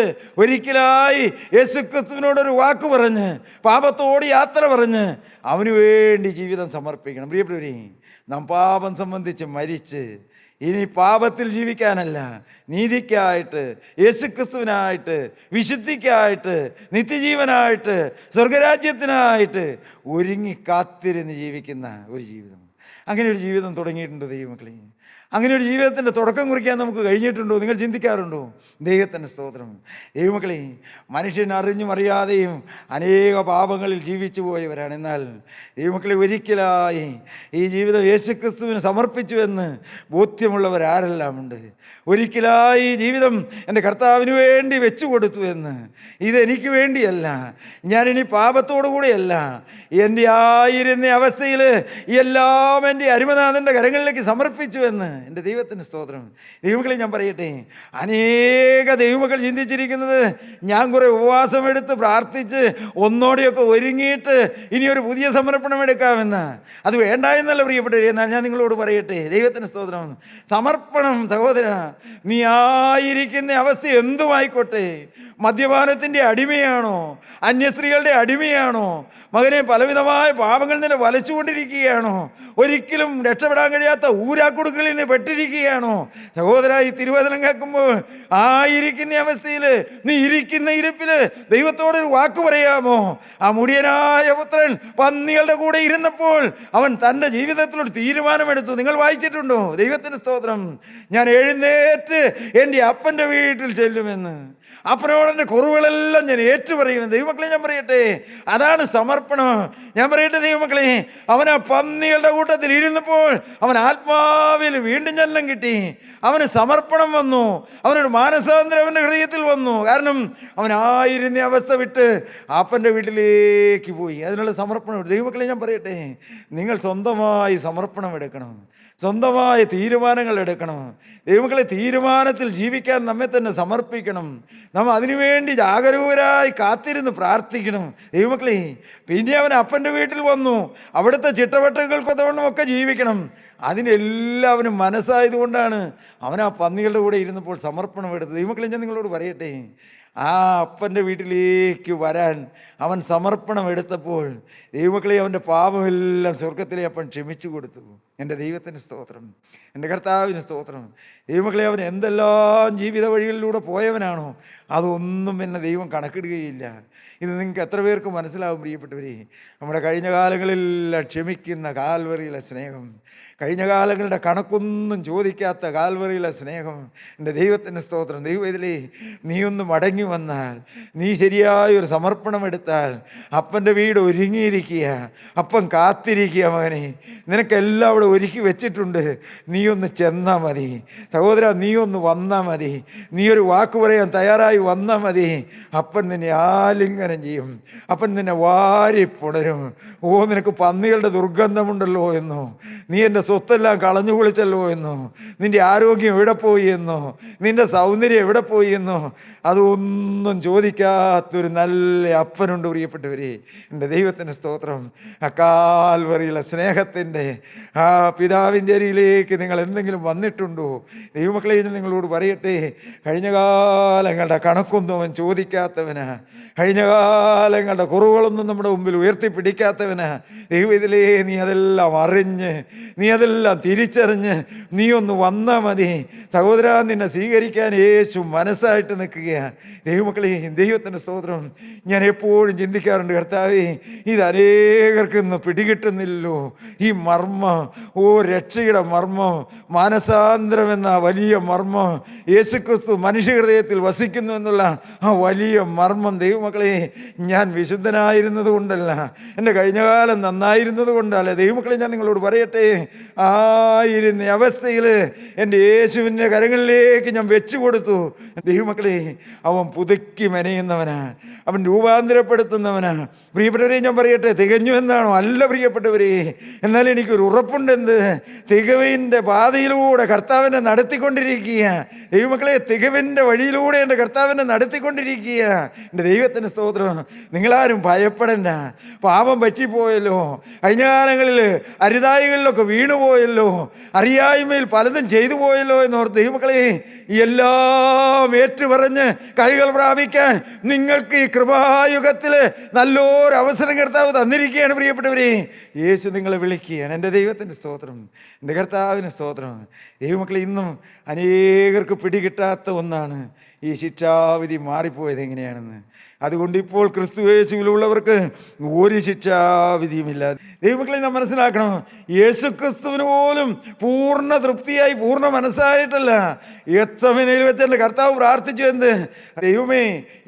ഒരിക്കലായി യേശുക്രിസ്തുവിനോടൊരു വാക്ക് പറഞ്ഞ് പാപത്തോട് യാത്ര പറഞ്ഞ് അവന് വേണ്ടി ജീവിതം സമർപ്പിക്കണം. പ്രിയപ്പെട്ടവരെ, നാം പാപം സംബന്ധിച്ച് മരിച്ച് ഇനി പാപത്തിൽ ജീവിക്കാനല്ല, നീതിക്കായിട്ട്, യേശുക്രിസ്തുവിനായിട്ട്, വിശുദ്ധിക്കായിട്ട്, നിത്യജീവനായിട്ട്, സ്വർഗരാജ്യത്തിനായിട്ട് ഒരുങ്ങി കാത്തിരുന്ന് ജീവിക്കുന്ന ഒരു ജീവിതം. അങ്ങനെ ഒരു ജീവിതം തുടങ്ങിയിട്ടുണ്ട് ദൈവമക്കളെ. അങ്ങനെ ഒരു ജീവിതത്തിൻ്റെ തുടക്കം കുറിക്കാൻ നമുക്ക് കഴിഞ്ഞിട്ടുണ്ടോ? നിങ്ങൾ ചിന്തിക്കാറുണ്ടോ? ദൈവത്തിൻ്റെ സ്തോത്രം. ദൈവമക്കളെ, മനുഷ്യൻ അറിഞ്ഞും അറിയാതെയും അനേക പാപങ്ങളിൽ ജീവിച്ചു പോയവരാണ്. എന്നാൽ ദൈവമക്കളെ, ഒരിക്കലായി ഈ ജീവിതം യേശുക്രിസ്തുവിന് സമർപ്പിച്ചു എന്ന് ബോധ്യമുള്ളവരാരെല്ലാം ഉണ്ട്? ഒരിക്കലായി ഈ ജീവിതം എൻ്റെ കർത്താവിന് വേണ്ടി വെച്ചു കൊടുത്തു എന്ന്, ഇതെനിക്ക് വേണ്ടിയല്ല, ഞാനിനി പാപത്തോടു കൂടെയല്ല, എൻ്റെ ആയിരുന്ന അവസ്ഥയിൽ എല്ലാം എൻ്റെ അരുമനാഥൻ്റെ കരങ്ങളിലേക്ക് സമർപ്പിച്ചു എന്ന് എൻ്റെ ദൈവത്തിൻ്റെ സ്തോത്രം. ദൈവമക്കളെ, ഞാൻ പറയട്ടെ, അനേക ദൈവമക്കൾ ചിന്തിച്ചിരിക്കുന്നത് ഞാൻ കുറേ ഉപവാസമെടുത്ത് പ്രാർത്ഥിച്ച് ഒന്നോടെയൊക്കെ ഒരുങ്ങിയിട്ട് ഇനിയൊരു പുതിയ സമർപ്പണം എടുക്കാമെന്ന്. അത് വേണ്ട എന്നല്ല പ്രിയപ്പെട്ടവരെ. എന്നാൽ ഞാൻ നിങ്ങളോട് പറയട്ടെ, ദൈവത്തിൻ്റെ സ്തോത്രം, സമർപ്പണം സഹോദര, നീ ആയിരിക്കുന്ന അവസ്ഥ എന്തുമായിക്കോട്ടെ, മദ്യപാനത്തിൻ്റെ അടിമയാണോ? അന്യസ്ത്രീകളുടെ അടിമയാണോ? മകനെ പലവിധമായ പാപങ്ങളിൽ നിന്ന് വലച്ചുകൊണ്ടിരിക്കുകയാണോ? ഒരിക്കലും രക്ഷപ്പെടാൻ കഴിയാത്ത ഊരാക്കുടുക്കളിൽ നിന്ന് പെട്ടിരിക്കുകയാണോ? സഹോദര, ഈ തിരുവചനം കേൾക്കുമ്പോൾ ആയിരിക്കുന്ന അവസ്ഥയിൽ, നീ ഇരിക്കുന്ന ഇരിപ്പിൽ ദൈവത്തോടൊരു വാക്ക് പറയാമോ? ആ മുടിയനായ പുത്രൻ പന്നികളുടെ കൂടെ ഇരുന്നപ്പോൾ അവൻ തൻ്റെ ജീവിതത്തിലൊരു തീരുമാനമെടുത്തു. നിങ്ങൾ വായിച്ചിട്ടുണ്ടോ? ദൈവത്തിന് സ്തോത്രം. ഞാൻ എഴുന്നേറ്റ് എൻ്റെ അപ്പൻ്റെ വീട്ടിൽ ചെല്ലുമെന്ന്. അപ്പനോടെൻ്റെ കുറവുകളെല്ലാം ഞാൻ ഏറ്റുപറയുമെന്ന്. ദൈവമക്കളെ, ഞാൻ പറയട്ടെ, അതാണ് സമർപ്പണം. ഞാൻ പറയട്ടെ ദൈവമക്കളെ, അവൻ ആ പന്നികളുടെ കൂട്ടത്തിൽ ഇരുന്നപ്പോൾ അവൻ ആത്മാവിൽ വീണ്ടും ജന്മം കിട്ടി. അവന് സമർപ്പണം വന്നു. അവനൊരു മാനസാന്തരം അവൻ്റെ ഹൃദയത്തിൽ വന്നു. കാരണം അവനായിരുന്ന അവസ്ഥ വിട്ട് അപ്പൻ്റെ വീട്ടിലേക്ക് പോയി. അതിനുള്ള സമർപ്പണം. ദൈവമക്കളെ, ഞാൻ പറയട്ടെ, നിങ്ങൾ സ്വന്തമായി സമർപ്പണം എടുക്കണം, സ്വന്തമായ തീരുമാനങ്ങൾ എടുക്കണം. ദൈവമക്കളെ, തീരുമാനത്തിൽ ജീവിക്കാൻ നമ്മെ തന്നെ സമർപ്പിക്കണം. നാം അതിനുവേണ്ടി ജാഗരൂകരായി കാത്തിരുന്ന് പ്രാർത്ഥിക്കണം. ദൈവമക്കളെ, പിന്നെ അവൻ അപ്പൻ്റെ വീട്ടിൽ വന്നു. അവിടുത്തെ ചിട്ടവട്ടങ്ങൾക്കൊത്തവണ്ണമൊക്കെ ജീവിക്കണം. അതിനെല്ലാവരും മനസ്സായതുകൊണ്ടാണ് അവൻ ആ പന്നികളുടെ കൂടെ ഇരുന്നപ്പോൾ സമർപ്പണം എടുത്തത്. ദൈവമക്കളെ, ഞാൻ നിങ്ങളോട് പറയട്ടെ, ആ അപ്പൻ്റെ വീട്ടിലേക്ക് വരാൻ അവൻ സമർപ്പണം എടുത്തപ്പോൾ ദൈവമക്കളെ, അവൻ്റെ പാപമെല്ലാം സ്വർഗത്തിലെ അപ്പൻ ക്ഷമിച്ചു കൊടുത്തു. എൻ്റെ ദൈവത്തിന് സ്തോത്രം, എൻ്റെ കർത്താവിന് സ്തോത്രം. ദൈവമക്കളെ, അവൻ എന്തെല്ലാം ജീവിത വഴികളിലൂടെ പോയവനാണോ അതൊന്നും പിന്നെ ദൈവം കണക്കിടുകയില്ല. ഇത് നിങ്ങൾക്ക് എത്ര പേർക്ക് മനസ്സിലാവും പ്രിയപ്പെട്ടവരെ? നമ്മുടെ കഴിഞ്ഞ കാലങ്ങളെല്ലാം ക്ഷമിക്കുന്ന കാൽവറിയിലെ സ്നേഹം, കഴിഞ്ഞ കാലങ്ങളുടെ കണക്കൊന്നും ചോദിക്കാത്ത കാൽവറിയിലെ സ്നേഹം. എൻ്റെ ദൈവത്തിൻ്റെ സ്തോത്രം. ദൈവം ഇതിലേ നീ ഒന്ന് മടങ്ങി വന്നാൽ, നീ ശരിയായൊരു സമർപ്പണം എടുത്താൽ അപ്പൻ്റെ വീട് ഒരുങ്ങിയിരിക്കുക, അപ്പൻ കാത്തിരിക്കുക. മകനെ, നിനക്കെല്ലാം അവിടെ ഒരുക്കി വെച്ചിട്ടുണ്ട്. നീ ഒന്ന് ചെന്നാൽ മതി. സഹോദര, നീ ഒന്ന് വന്നാൽ മതി. നീ ഒരു വാക്ക് പറയാൻ തയ്യാറായി വന്നാൽ മതി. അപ്പൻ നിന്നെ ആലിംഗനം ചെയ്യും. അപ്പൻ നിന്നെ വാരി പുണരും. ഓ, നിനക്ക് പന്നികളുടെ ദുർഗന്ധമുണ്ടല്ലോ എന്നോ, നീ എൻ്റെ സ്വത്തെല്ലാം കളഞ്ഞു കുളിച്ചല്ലോ എന്നോ, നിൻ്റെ ആരോഗ്യം എവിടെ പോയി എന്നോ, നിൻ്റെ സൗന്ദര്യം എവിടെ പോയി എന്നോ, അതൊന്നും ചോദിക്കാത്തൊരു നല്ല അപ്പനുണ്ട് പ്രിയപ്പെട്ടവരെ. എൻ്റെ ദൈവത്തിൻ്റെ സ്തോത്രം. ആ കാൽവറിയിലെ സ്നേഹത്തിൻ്റെ ആ പിതാവിൻ്റെ അരിയിലേക്ക് നിങ്ങൾ എന്തെങ്കിലും വന്നിട്ടുണ്ടോ? ദൈവമക്കളെ, നിങ്ങളോട് പറയട്ടെ, കഴിഞ്ഞ കാലങ്ങളുടെ കണക്കൊന്നും അവൻ ചോദിക്കാത്തവനാ. കഴിഞ്ഞ കാലങ്ങളുടെ കുറവുകളൊന്നും നമ്മുടെ മുമ്പിൽ ഉയർത്തിപ്പിടിക്കാത്തവനാ. ദൈവം ഇതിലേ നീ അതെല്ലാം അറിഞ്ഞ്, നീ അതെല്ലാം തിരിച്ചറിഞ്ഞ് നീ ഒന്ന് വന്നാൽ മതി. സഹോദര, നിന്നെ സ്വീകരിക്കാൻ യേശു മനസ്സായിട്ട് നിൽക്കുകയാണ്. ദൈവമക്കളെ, ദൈവത്തിൻ്റെ സ്തോത്രം. ഞാൻ എപ്പോഴും ചിന്തിക്കാറുണ്ട്, കർത്താവേ, ഇത് അനേകർക്ക് ഇന്ന് പിടികിട്ടുന്നില്ലല്ലോ ഈ മർമ്മം. ഓ, രക്ഷയുടെ മർമ്മം, മാനസാന്തരം എന്ന വലിയ മർമ്മം, യേശുക്രിസ്തു മനുഷ്യഹൃദയത്തിൽ വസിക്കുന്നു എന്നുള്ള ആ വലിയ മർമ്മം. ദൈവമക്കളെ, ഞാൻ വിശുദ്ധനായിരുന്നത് കൊണ്ടല്ല, എൻ്റെ കഴിഞ്ഞ കാലം നന്നായിരുന്നത് കൊണ്ടല്ല. ദൈവമക്കളെ, ഞാൻ നിങ്ങളോട് പറയട്ടെ, ആയിരുന്ന അവസ്ഥയിൽ എൻ്റെ യേശുവിൻ്റെ കരങ്ങളിലേക്ക് ഞാൻ വെച്ചു കൊടുത്തു. ദൈവമക്കളെ, അവൻ പുതുക്കി മെനയുന്നവനാ, അവൻ രൂപാന്തരപ്പെടുത്തുന്നവനാ. പ്രിയപ്പെട്ടവരെ, ഞാൻ പറയട്ടെ, തികഞ്ഞു എന്നാണോ? അല്ല പ്രിയപ്പെട്ടവരെ. എന്നാൽ എനിക്കൊരു ഉറപ്പുണ്ടെന്ത്? തികവിൻ്റെ പാതയിലൂടെ കർത്താവിനെ നടത്തിക്കൊണ്ടിരിക്കുക. ദൈവമക്കളെ, തികവിൻ്റെ വഴിയിലൂടെ എൻ്റെ കർത്താവിനെ നടത്തിക്കൊണ്ടിരിക്കുക. എൻ്റെ ദൈവത്തിൻ്റെ സ്തോത്രം. നിങ്ങളാരും ഭയപ്പെടണ്ട. പാപം പറ്റിപ്പോയല്ലോ, കഴിഞ്ഞ കാലങ്ങളിൽ അരുതായികളിലൊക്കെ വീണുപോയല്ലോ, അറിയായ്മയിൽ പലതും ചെയ്തു പോയല്ലോ എന്നോർത്ത് ദൈവമക്കളെ, എല്ലാം ഏറ്റുപറഞ്ഞ് കഴികൾ പ്രാപിക്കാൻ നിങ്ങൾക്ക് ഈ കൃപായുഗത്തിൽ നല്ലൊരു അവസരം കർത്താവ് തന്നിരിക്കുകയാണ് പ്രിയപ്പെട്ടവരെ. യേശു നിങ്ങളെ വിളിക്കുകയാണ്. എൻ്റെ ദൈവത്തിൻ്റെ സ്തോത്രം, എൻ്റെ കർത്താവിന് സ്തോത്രം. ദൈവമക്കളെ, ഇന്നും അനേകർക്ക് പിടികിട്ടാത്ത ഒന്നാണ് ഈ ശിക്ഷാവിധി മാറിപ്പോയത് എങ്ങനെയാണെന്ന്. അതുകൊണ്ട് ഇപ്പോൾ ക്രിസ്തു യേശുവിലുള്ളവർക്ക് ഒരു ശിക്ഷാവിധിയുമില്ല. ദൈവമക്കളെ, നാം മനസ്സിലാക്കണം, യേശു ക്രിസ്തുവിന് പോലും പൂർണ്ണ തൃപ്തിയായി പൂർണ്ണ മനസ്സായിട്ടല്ല എത്തമനയിൽ വെച്ച് എൻ്റെ കർത്താവ് പ്രാർത്ഥിച്ചു. എന്ത്? ദൈവമേ,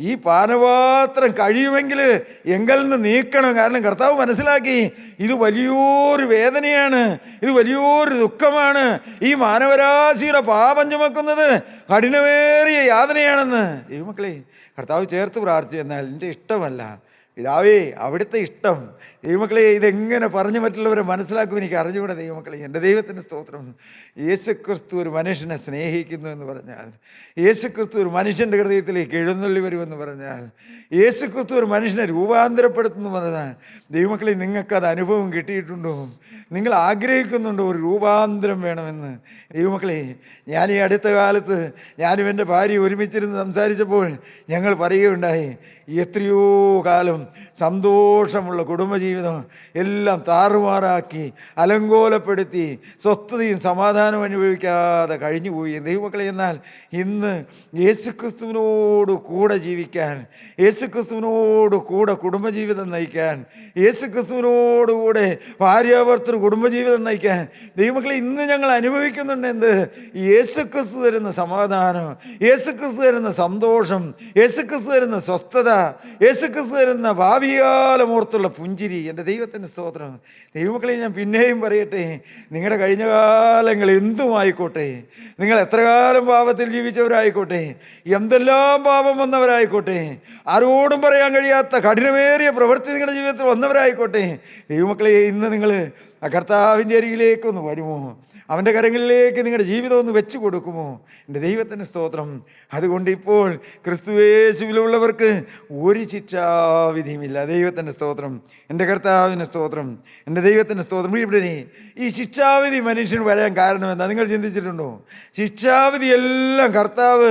ഈ പാനപാത്രം കഴിയുമെങ്കിൽ എങ്കിൽ നിന്ന് നീക്കണം. കാരണം കർത്താവ് മനസ്സിലാക്കി, ഇത് വലിയൊരു വേദനയാണ്, ഇത് വലിയൊരു ദുഃഖമാണ്. ഈ മാനവരാശിയുടെ പാപം ചുമക്കുന്നത് കഠിനമേറിയ യാതനയാണെന്ന്. ദൈവമക്കളെ, കർത്താവ് ചേർത്ത് പ്രാർത്ഥിച്ചു. എന്നാൽ എൻ്റെ ഇഷ്ടമല്ല, പിതാവേ അവിടുത്തെ ഇഷ്ടം. ദൈവമക്കളെ, ഇതെങ്ങനെ പറഞ്ഞ് മറ്റുള്ളവരെ മനസ്സിലാക്കും എനിക്ക് അറിഞ്ഞുകൂടെ ദൈവമക്കളെ. എൻ്റെ ദൈവത്തിൻ്റെ സ്തോത്രം. യേശുക്രിസ്തു ഒരു മനുഷ്യനെ സ്നേഹിക്കുന്നു എന്ന് പറഞ്ഞാൽ, യേശുക്രിസ്തു ഒരു മനുഷ്യൻ്റെ ഹൃദയത്തിലേക്ക് എഴുന്നള്ളി വരുമെന്ന് പറഞ്ഞാൽ, യേശുക്രിസ്തു ഒരു മനുഷ്യനെ രൂപാന്തരപ്പെടുത്തുന്നു പറഞ്ഞാൽ, ദൈവമക്കളെ നിങ്ങൾക്കത് അനുഭവം കിട്ടിയിട്ടുണ്ടോ? നിങ്ങൾ ആഗ്രഹിക്കുന്നുണ്ടോ ഒരു രൂപാന്തരം വേണമെന്ന്? ദൈവമക്കളെ, ഞാൻ ഈ അടുത്ത കാലത്ത് ഞാനും എൻ്റെ ഭാര്യ ഒരുമിച്ചിരുന്ന് സംസാരിച്ചപ്പോൾ ഞങ്ങൾ പറയുകയുണ്ടായി, എത്രയോ കാലം സന്തോഷമുള്ള കുടുംബജീവിതം എല്ലാം താറുമാറാക്കി അലങ്കോലപ്പെടുത്തി സ്വസ്ഥതയും സമാധാനവും അനുഭവിക്കാതെ കഴിഞ്ഞുപോയി ദൈവമക്കളെ. എന്നാൽ ഇന്ന് യേശുക്രിസ്തുവിനോട് കൂടെ ജീവിക്കാൻ, യേശുക്രിസ്തുവിനോട് കൂടെ കുടുംബജീവിതം നയിക്കാൻ, യേശുക്രിസ്തുവിനോടുകൂടെ ഭാര്യാഭർത്തൃ കുടുംബജീവിതം നയിക്കാൻ ദൈവമക്കളെ ഇന്ന് ഞങ്ങൾ അനുഭവിക്കുന്നുണ്ട്. എന്ത്? യേശുക്രിസ്തു തരുന്ന സമാധാനം, യേശുക്രിസ്തു തരുന്ന സന്തോഷം, യേശുക്രിസ്തു തരുന്ന സ്വസ്ഥത, യേശുക്രിസ്തു തരുന്ന ഭാവികാലമോർത്തുള്ള പുഞ്ചിരി. എൻ്റെ ദൈവത്തിൻ്റെ സ്തോത്രം. ദൈവമക്കളെ, ഞാൻ പിന്നെയും പറയട്ടെ, നിങ്ങളുടെ കഴിഞ്ഞ കാലങ്ങൾ എന്തുമായിക്കോട്ടെ, നിങ്ങൾ എത്ര കാലം പാപത്തിൽ ജീവിച്ചവരായിക്കോട്ടെ, എന്തെല്ലാം പാപം വന്നവരായിക്കോട്ടെ, ആരോടും പറയാൻ കഴിയാത്ത കഠിനമേറിയ പ്രവൃത്തി നിങ്ങളുടെ ജീവിതത്തിൽ വന്നവരായിക്കോട്ടെ, ദൈവമക്കളെ ഇന്ന് നിങ്ങൾ ആ കർത്താവിൻ്റെ അരികിലേക്കൊന്ന് വരുമോ? അവൻ്റെ കരങ്ങളിലേക്ക് നിങ്ങളുടെ ജീവിതം ഒന്ന് വെച്ച് കൊടുക്കുമോ? എൻ്റെ ദൈവത്തിൻ്റെ സ്തോത്രം. അതുകൊണ്ട് ഇപ്പോൾ ക്രിസ്തുയേശുവിലുള്ളവർക്ക് ഒരു ശിക്ഷാവിധിയുമില്ല. ദൈവത്തിൻ്റെ സ്തോത്രം. എൻ്റെ കർത്താവിൻ്റെ സ്തോത്രം. എൻ്റെ ദൈവത്തിൻ്റെ സ്തോത്രം. ഇവിടെ ഈ ശിക്ഷാവിധി മനുഷ്യന് വരാൻ കാരണം എന്താ നിങ്ങൾ ചിന്തിച്ചിട്ടുണ്ടോ? ശിക്ഷാവിധി എല്ലാം കർത്താവ്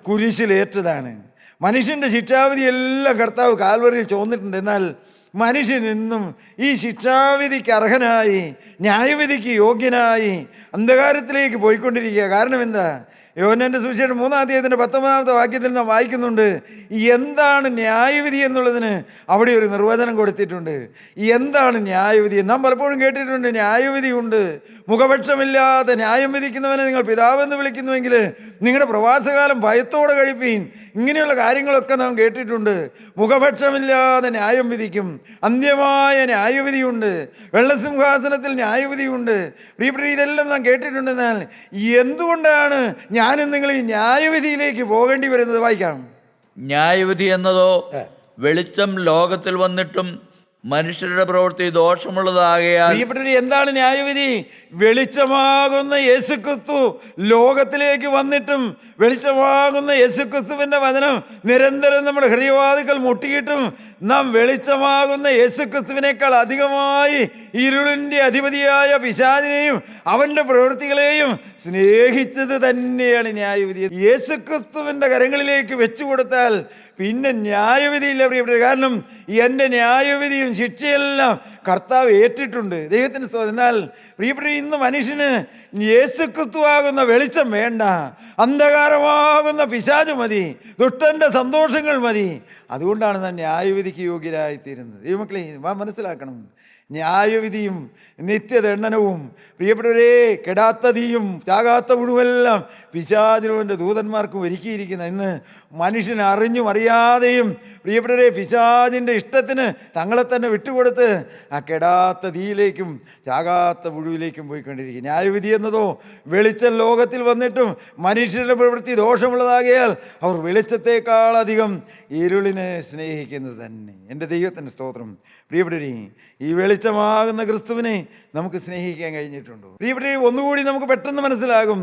കുരിശിലേറ്റതാണ്. മനുഷ്യൻ്റെ ശിക്ഷാവിധി എല്ലാം കർത്താവ് കാൽവറിയിൽ ചുമന്നിട്ടുണ്ട്. എന്നാൽ മനുഷ്യൻ ഇന്നും ഈ ശിക്ഷാവിധിക്ക് അർഹനായി, ന്യായവിധിക്ക് യോഗ്യനായി അന്ധകാരത്തിലേക്ക് പോയിക്കൊണ്ടിരിക്കുക. കാരണം എന്താ? യോഹന്നാന്റെ സുവിശേഷം 3-ാം അധ്യായത്തിൻ്റെ 19-ാമത്തെ വാക്യത്തിൽ നാം വായിക്കുന്നുണ്ട്, എന്താണ് ന്യായവിധി എന്നുള്ളതിന് അവിടെ ഒരു നിർവചനം കൊടുത്തിട്ടുണ്ട്. എന്താണ് ന്യായവിധി? നാം പലപ്പോഴും കേട്ടിട്ടുണ്ട്, ന്യായവിധിയുണ്ട്, മുഖപക്ഷമില്ലാതെ ന്യായം വിധിക്കുന്നവനെ നിങ്ങൾ പിതാവെന്ന് വിളിക്കുന്നുവെങ്കിൽ നിങ്ങളുടെ പ്രവാസകാലം ഭയത്തോടെ കഴിപ്പീൻ. ഇങ്ങനെയുള്ള കാര്യങ്ങളൊക്കെ നാം കേട്ടിട്ടുണ്ട്. മുഖപക്ഷമില്ലാതെ ന്യായം വിധിക്കും, അന്ത്യമായ ന്യായവിധിയുണ്ട്, വെള്ളസിംഹാസനത്തിൽ ന്യായവിധിയുണ്ട്. പ്രിയപ്പെട്ട, ഇതെല്ലാം നാം കേട്ടിട്ടുണ്ടെന്നാൽ എന്തുകൊണ്ടാണ് ഞാനും നിങ്ങൾ ഈ ന്യായവിധിയിലേക്ക് പോകേണ്ടി വരുന്നത്? വായിക്കാം. ന്യായവിധി എന്നതോ വെളിച്ചം ലോകത്തിൽ വന്നിട്ടും മനുഷ്യരുടെ പ്രവൃത്തി ദോഷമുള്ളതാകയാൽ. പ്രിയപ്പെട്ടവർ, എന്താണ് ന്യായവിധി? വെളിച്ചമാകുന്ന യേശുക്രിസ്തു ലോകത്തിലേക്ക് വന്നിട്ടും, വെളിച്ചമാകുന്ന യേശുക്രിസ്തുവിൻ്റെ വചനം നിരന്തരം നമ്മുടെ ഹൃദയവാതിക്കൽ മുട്ടിയിട്ടും നാം വെളിച്ചമാകുന്ന യേശുക്രിസ്തുവിനേക്കാൾ അധികമായി ഇരുളിൻ്റെ അധിപതിയായ പിശാചിനെയും അവൻ്റെ പ്രവൃത്തികളെയും സ്നേഹിച്ചത് തന്നെയാണ് ന്യായവിധി. യേശുക്രിസ്തുവിൻ്റെ കരങ്ങളിലേക്ക് വെച്ചു കൊടുത്താൽ പിന്നെ ന്യായവിധിയില്ല പ്രിയപ്പെട്ട. കാരണം എൻ്റെ ന്യായവിധിയും ശിക്ഷയെല്ലാം കർത്താവ് ഏറ്റിട്ടുണ്ട്. ദൈവത്തിന് സ്തോത്രം. എന്നാൽ പ്രിയപ്പെട്ട, ഇന്ന് മനുഷ്യന് യേശുക്രിസ്തുവാകുന്ന വെളിച്ചം വേണ്ട, അന്ധകാരമാകുന്ന പിശാച് മതി, ദുഷ്ടൻ്റെ സന്തോഷങ്ങൾ മതി. അതുകൊണ്ടാണ് നാം ന്യായവിധിക്ക് യോഗ്യരായിത്തീരുന്നത്. ദൈവമക്കളെ മനസ്സിലാക്കണം, ന്യായവിധിയും നിത്യദണ്ഡനവും പ്രിയപ്പെട്ടവരെ കെടാത്ത തീയും ചാകാത്ത പുഴുവെല്ലാം പിശാചിനും എൻ്റെ ദൂതന്മാർക്കും ഒരുക്കിയിരിക്കുന്ന ഇന്ന് മനുഷ്യൻ അറിഞ്ഞും അറിയാതെയും പ്രിയപ്പെട്ടവരെ പിശാചിൻ്റെ ഇഷ്ടത്തിന് തങ്ങളെ തന്നെ വിട്ടുകൊടുത്ത് ആ കെടാത്ത തീയിലേക്കും ചാകാത്ത പുഴുവിലേക്കും പോയിക്കൊണ്ടിരിക്കും. ന്യായവിധി എന്നതോ വെളിച്ചം ലോകത്തിൽ വന്നിട്ടും മനുഷ്യരുടെ പ്രവൃത്തി ദോഷമുള്ളതാകിയാൽ അവർ വെളിച്ചത്തേക്കാളധികം ഇരുളിനെ സ്നേഹിക്കുന്നത് തന്നെ. എൻ്റെ ദൈവത്തിൻ്റെ സ്തോത്രം. പ്രിയപ്പെട്ടവരെ, ഈ വെളിച്ചമാകുന്ന ക്രിസ്തുവിനെ നമുക്ക് സ്നേഹിക്കാൻ കഴിഞ്ഞിട്ടുണ്ടോ? പ്രിയപ്പെട്ടവരെ, ഒന്നുകൂടി നമുക്ക് പെട്ടെന്ന് മനസ്സിലാകും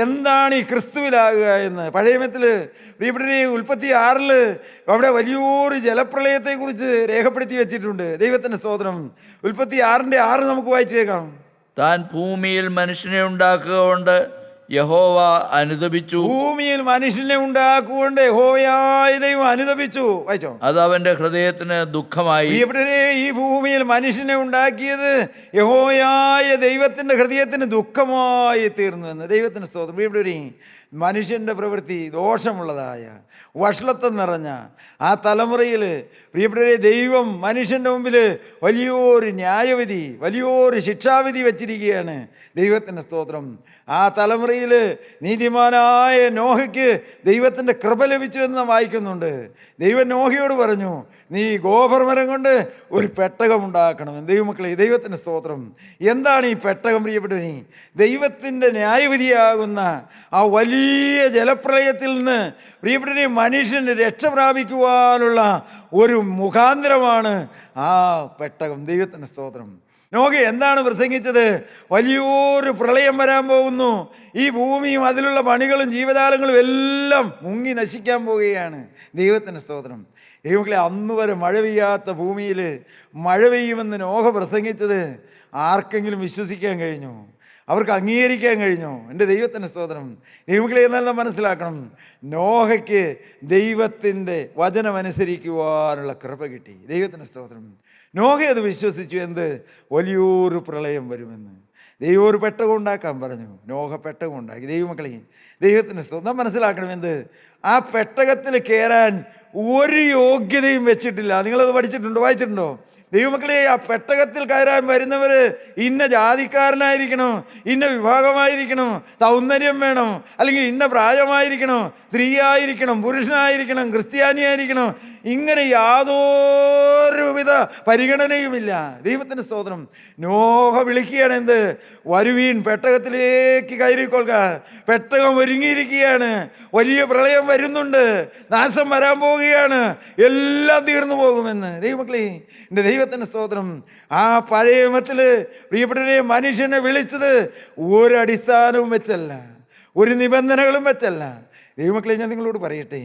എന്താണ് ഈ ക്രിസ്തുവിലാകുക എന്ന്. പഴയമത്തിൽ പ്രിയപ്പെട്ടവരെ 36 അവിടെ വലിയൊരു ജലപ്രളയത്തെക്കുറിച്ച് രേഖപ്പെടുത്തി വെച്ചിട്ടുണ്ട്. ദൈവത്തിൻ്റെ സ്തോത്രം. 36:6 നമുക്ക് വായിച്ചേക്കാം. താൻ ഭൂമിയിൽ മനുഷ്യനെ ഉണ്ടാക്കുക കൊണ്ട് യഹോവ അനുതപിച്ചു. ഭൂമിയിൽ മനുഷ്യനെ ഉണ്ടാക്കുകൊണ്ട് യഹോവയായ ദൈവം അനുതപിച്ചു. വായിച്ചോ. അത് അവന്റെ ഹൃദയത്തിന് ദുഃഖമായി. പ്രിയപ്പെട്ടവരെ, ഈ ഭൂമിയിൽ മനുഷ്യനെ ഉണ്ടാക്കിയത് യഹോവയായ ദൈവത്തിൻ്റെ ഹൃദയത്തിന് ദുഃഖമായി തീർന്നു എന്ന്. ദൈവത്തിന് സ്തോത്രം. പ്രിയപ്പെട്ടവരെ, മനുഷ്യൻ്റെ പ്രവൃത്തി ദോഷമുള്ളതായ വഷളത്വം നിറഞ്ഞ ആ തലമുറയിൽ പ്രിയപ്പെട്ടവരെ ദൈവം മനുഷ്യൻ്റെ മുമ്പിൽ വലിയൊരു ന്യായവിധി, വലിയൊരു ശിക്ഷാവിധി വച്ചിരിക്കുകയാണ്. ദൈവത്തിൻ്റെ സ്തോത്രം. ആ തലമുറയിൽ നീതിമാനായ നോഹയ്ക്ക് ദൈവത്തിൻ്റെ കൃപ ലഭിച്ചു എന്ന് നാം വായിക്കുന്നുണ്ട്. ദൈവം നോഹയോട് പറഞ്ഞു, നീ ഗോപർമരം കൊണ്ട് ഒരു പെട്ടകം ഉണ്ടാക്കണം. ദൈവമക്കളെ, ദൈവത്തിൻ്റെ സ്തോത്രം. എന്താണ് ഈ പെട്ടകം പ്രിയപ്പെട്ടവരെ? ദൈവത്തിൻ്റെ ന്യായവിധിയാകുന്ന ആ വലിയ ജലപ്രളയത്തിൽ നിന്ന് പ്രിയപ്പെട്ടവരെ മനുഷ്യന് രക്ഷ പ്രാപിക്കുവാനുള്ള ഒരു മുഖാന്തരമാണ് ആ പെട്ടകം. ദൈവത്തിൻ്റെ സ്തോത്രം. നോഹ എന്താണ് പ്രസംഗിച്ചത്? വലിയൊരു പ്രളയം വരാൻ പോകുന്നു, ഈ ഭൂമിയും അതിലുള്ള പണികളും ജീവജാലങ്ങളും എല്ലാം മുങ്ങി നശിക്കാൻ പോവുകയാണ്. ദൈവത്തിൻ്റെ സ്തോത്രം. ദൈവമക്കളെ, അന്ന് വരെ മഴ പെയ്യാത്ത ഭൂമിയിൽ മഴ പെയ്യുമെന്ന് നോഹ പ്രസംഗിച്ചത് ആർക്കെങ്കിലും വിശ്വസിക്കാൻ കഴിഞ്ഞോ? അവർക്ക് അംഗീകരിക്കാൻ കഴിഞ്ഞോ? എൻ്റെ ദൈവത്തിൻ്റെ സ്തോത്രം. ദൈവമക്കളെ, എന്നാൽ നാം മനസ്സിലാക്കണം, നോഹയ്ക്ക് ദൈവത്തിൻ്റെ വചനമനുസരിക്കുവാനുള്ള കൃപ കിട്ടി. ദൈവത്തിൻ്റെ സ്തോത്രം. നോഹ അത് വിശ്വസിച്ചു. എന്ത്? വലിയൊരു പ്രളയം വരുമെന്ന്. ദൈവം ഒരു പെട്ടകം ഉണ്ടാക്കാൻ പറഞ്ഞു. നോഹ പെട്ടകം ഉണ്ടാക്കി. ദൈവമക്കളെ, ദൈവത്തിൻ്റെ സ്തോത്രം. നാം മനസ്സിലാക്കണം, എന്ത്? ആ പെട്ടകത്തിൽ കയറാൻ ഒരു യോഗ്യതയും വെച്ചിട്ടില്ല. നിങ്ങളത് പഠിച്ചിട്ടുണ്ടോ, വായിച്ചിട്ടുണ്ടോ? ദൈവമക്കളെ, ആ പെട്ടകത്തിൽ കയറാൻ വരുന്നവർ ഇന്ന ജാതിക്കാരനായിരിക്കണം, ഇന്ന വിഭാഗമായിരിക്കണം, സൗന്ദര്യം വേണം, അല്ലെങ്കിൽ ഇന്ന പ്രായമായിരിക്കണം, സ്ത്രീയായിരിക്കണം, പുരുഷനായിരിക്കണം, ക്രിസ്ത്യാനിയായിരിക്കണം, ഇങ്ങനെ യാതൊരുവിധ പരിഗണനയുമില്ല. ദൈവത്തിൻ്റെ സ്തോത്രം. നോഹ വിളിക്കുകയാണ്, എന്ത്? വരുവീൻ, പെട്ടകത്തിലേക്ക് കയറിക്കൊള്ളുക. പെട്ടകം ഒരുങ്ങിയിരിക്കുകയാണ്. വലിയ പ്രളയം വരുന്നുണ്ട്, നാശം വരാൻ പോവുകയാണ്, എല്ലാം തീർന്നു പോകുമെന്ന്. ദൈവമക്കളെ, എൻ്റെ ദൈവത്തിൻ്റെ സ്തോത്രം. ആ പഴയ നിയമത്തിൽ പ്രിയപ്പെട്ടവരെ മനുഷ്യനെ വിളിച്ചത് ഒരടിസ്ഥാനവും വെച്ചല്ല, ഒരു നിബന്ധനകളും വെച്ചല്ല. ദൈവമക്കളെ, ഞാൻ നിങ്ങളോട് പറയട്ടെ,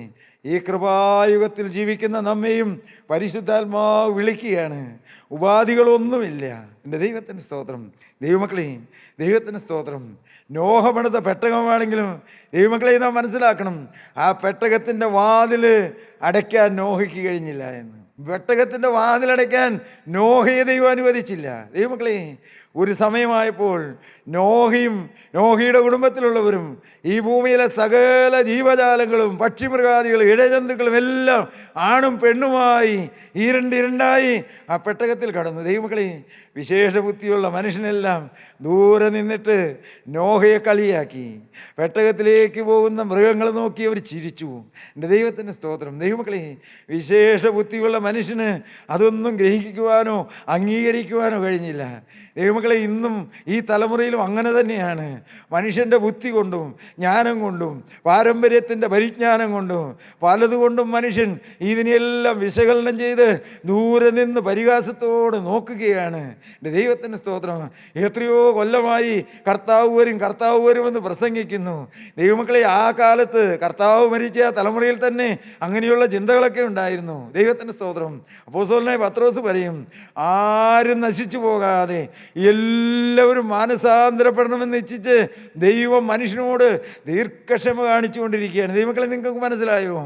ഈ കൃപായുഗത്തിൽ ജീവിക്കുന്ന നമ്മെയും പരിശുദ്ധാത്മാവ് വിളിക്കുകയാണ്. ഉപാധികളൊന്നുമില്ല. എൻ്റെ ദൈവത്തിൻ്റെ സ്തോത്രം. ദൈവമക്കളെ, ദൈവത്തിൻ്റെ സ്തോത്രം. നോഹ പണിത പെട്ടകമാണെങ്കിലും ദൈവമക്കളെ നാം മനസ്സിലാക്കണം, ആ പെട്ടകത്തിൻ്റെ വാതിൽ അടയ്ക്കാൻ നോഹയ്ക്ക് കഴിഞ്ഞില്ല എന്ന്. പെട്ടകത്തിൻ്റെ വാതിലടയ്ക്കാൻ നോഹയെ ദൈവം അനുവദിച്ചില്ല. ദൈവമക്കളെ, ഒരു സമയമായപ്പോൾ നോഹയും നോഹയുടെ കുടുംബത്തിലുള്ളവരും ഈ ഭൂമിയിലെ സകല ജീവജാലങ്ങളും പക്ഷിമൃഗാദികളും ഇഴജന്തുക്കളും എല്ലാം ആണും പെണ്ണുമായി ഇരുണ്ടായി ആ പെട്ടകത്തിൽ കടന്നു. ദൈവമക്കളെ, വിശേഷ ബുദ്ധിയുള്ള മനുഷ്യനെല്ലാം ദൂരെ നിന്നിട്ട് നോഹയെ കളിയാക്കി. പെട്ടകത്തിലേക്ക് പോകുന്ന മൃഗങ്ങൾ നോക്കി അവർ ചിരിച്ചു. എൻ്റെ ദൈവത്തിൻ്റെ സ്തോത്രം. ദൈവമക്കളെ, വിശേഷ ബുദ്ധിയുള്ള മനുഷ്യന് അതൊന്നും ഗ്രഹിക്കുവാനോ അംഗീകരിക്കുവാനോ കഴിഞ്ഞില്ല. ദൈവമക്കളെ, ഇന്നും ഈ തലമുറയിലും അങ്ങനെ തന്നെയാണ്. മനുഷ്യൻ്റെ ബുദ്ധി കൊണ്ടും ജ്ഞാനം കൊണ്ടും പാരമ്പര്യത്തിൻ്റെ പരിജ്ഞാനം കൊണ്ടും പലതുകൊണ്ടും മനുഷ്യൻ ഇതിനെല്ലാം വിശകലനം ചെയ്ത് ദൂരെ നിന്ന് പരിഹാസത്തോട് നോക്കുകയാണ്. എൻ്റെ ദൈവത്തിൻ്റെ സ്തോത്രം. എത്രയോ കൊല്ലമായി കർത്താവ് വരുമെന്ന് പ്രസംഗിക്കുന്നു. ദൈവമക്കളെ, ആ കാലത്ത് കർത്താവ് മരിച്ച ആ തലമുറയിൽ തന്നെ അങ്ങനെയുള്ള ചിന്തകളൊക്കെ ഉണ്ടായിരുന്നു. ദൈവത്തിൻ്റെ സ്തോത്രം. അപ്പോസ്തലനായ പത്രോസ് പറയും, ആരും നശിച്ചു പോകാതെ എല്ലാവരും മാനസാന്തരപ്പെടണമെന്ന് ഇച്ഛിച്ച് ദൈവം മനുഷ്യനോട് ദീർഘക്ഷമ കാണിച്ചുകൊണ്ടിരിക്കുകയാണ്. ദൈവമക്കളെ, നിങ്ങൾക്ക് മനസ്സിലായോ?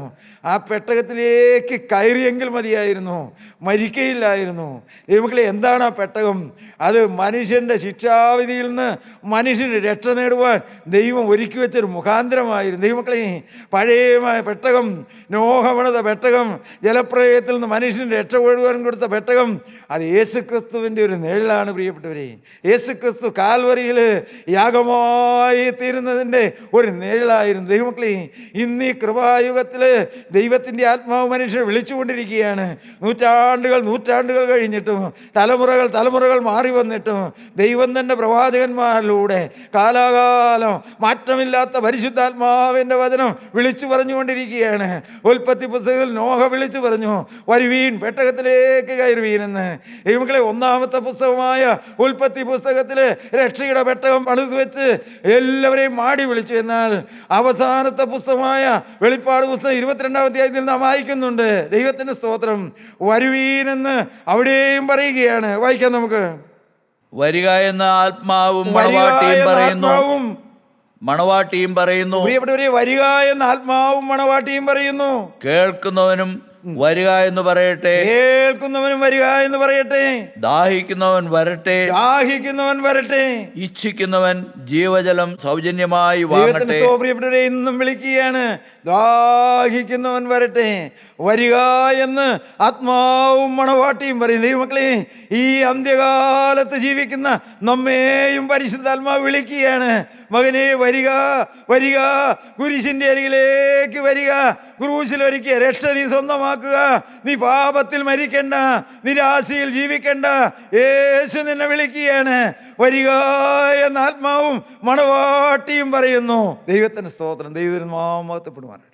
ആ പെട്ടകത്തിലേക്ക് കയറിയെങ്കിൽ മതിയായിരുന്നു, മരിക്കയില്ലായിരുന്നു. ദൈവമക്കളെ, എന്താണ് ആ പെട്ടകം? അത് മനുഷ്യൻ്റെ ശിക്ഷാവിധിയിൽ നിന്ന് മനുഷ്യന് രക്ഷ നേടുവാൻ ദൈവം ഒരുക്കി വെച്ചൊരു മുഖാന്തരമായിരുന്നു. ദൈവമക്കളെ, പഴയ പെട്ടകം, നോഹ പണിത പെട്ടകം, ജലപ്രളയത്തിൽ നിന്ന് മനുഷ്യന് രക്ഷ നേടുവാൻ കൊടുത്ത പെട്ടകം, അത് യേശുക്രിസ്തുവിൻ്റെ ഒരു നിഴലാണ് പ്രിയപ്പെട്ടവരെ. യേശുക്രിസ്തു കാൽവരിയിൽ യാഗമായി തീരുന്നതിൻ്റെ ഒരു നിഴലായിരുന്നു. ദൈവമക്കളെ, ഇന്ന് ഈ കൃപായുഗത്തിൽ ദൈവത്തിൻ്റെ ആത്മാവ് മനുഷ്യനെ വിളിച്ചുകൊണ്ടിരിക്കുകയാണ്. നൂറ്റാണ്ടുകൾ കഴിഞ്ഞിട്ടും തലമുറകൾ മാറി വന്നിട്ടും ദൈവം തന്നെ പ്രവാചകന്മാരിലൂടെ കാലാകാലം മാറ്റമില്ലാത്ത പരിശുദ്ധാത്മാവിൻ്റെ വചനം വിളിച്ചു പറഞ്ഞുകൊണ്ടിരിക്കുകയാണ്. ഉൽപ്പത്തി പുസ്തകത്തിൽ നോഹ വിളിച്ചു പറഞ്ഞു, വരുവീൻ, പെട്ടകത്തിലേക്ക് കയറുവീനെന്ന്. ദൈവമക്കളെ, ഒന്നാമത്തെ പുസ്തകമായ ഉൽപ്പത്തി പുസ്തകത്തിൽ രക്ഷയുടെ പെട്ടകം പണിതു വെച്ച് എല്ലാവരെയും മാടി വിളിച്ചു. എന്നാൽ അവസാനത്തെ പുസ്തകമായ വെളിപ്പാട് പുസ്തകം 22-ാം അധ്യായത്തിൽ നാം വായിക്കുന്നുണ്ട്. ദൈവത്തിൻ്റെ സ്തോത്രം. വരുവീനെന്ന് അവിടെയും പറയുകയാണ്. വായിക്കാം നമുക്ക്. വരിക എന്ന ആത്മാവും മണവാട്ടിയും പറയുന്നു. പ്രിയപ്പെട്ടവരെ, വരിക എന്ന ആത്മാവും മണവാട്ടിയും പറയുന്നു. കേൾക്കുന്നവനും വരിക എന്ന് പറയട്ടെ. കേൾക്കുന്നവനും വരിക എന്ന് പറയട്ടെ. ദാഹിക്കുന്നവൻ വരട്ടെ. ഇച്ഛിക്കുന്നവൻ ജീവജലം സൗജന്യമായി വാങ്ങട്ടെ. പ്രിയപ്പെട്ടവരെ, ഇന്നും വിളിക്കുകയാണ്. ദാഹിക്കുന്നവൻ വരട്ടെ, വരിക എന്ന് ആത്മാവും മണവാട്ടിയും പറയും. ദൈവമക്കളെ, ഈ അന്ത്യകാലത്ത് ജീവിക്കുന്ന നമ്മെയും പരിശുദ്ധാത്മാവ് വിളിക്കുകയാണ്. മകനെ വരിക, വരിക, കുരിശിൻ്റെ അരികിലേക്ക് വരിക, ക്രൂശിലൊരുക്കിയ രക്ഷ നീ സ്വന്തമാക്കുക. നീ പാപത്തിൽ മരിക്കണ്ട, നിരാശയിൽ ജീവിക്കണ്ട. യേശു നിന്നെ വിളിക്കുകയാണ്. വരിക എന്ന ആത്മാവും മണവാട്ടിയും പറയുന്നു. ദൈവത്തിന് സ്തോത്രം. ദൈവത്തിന് നാമത്തിൽപ്പെടുവാനായിട്ട്.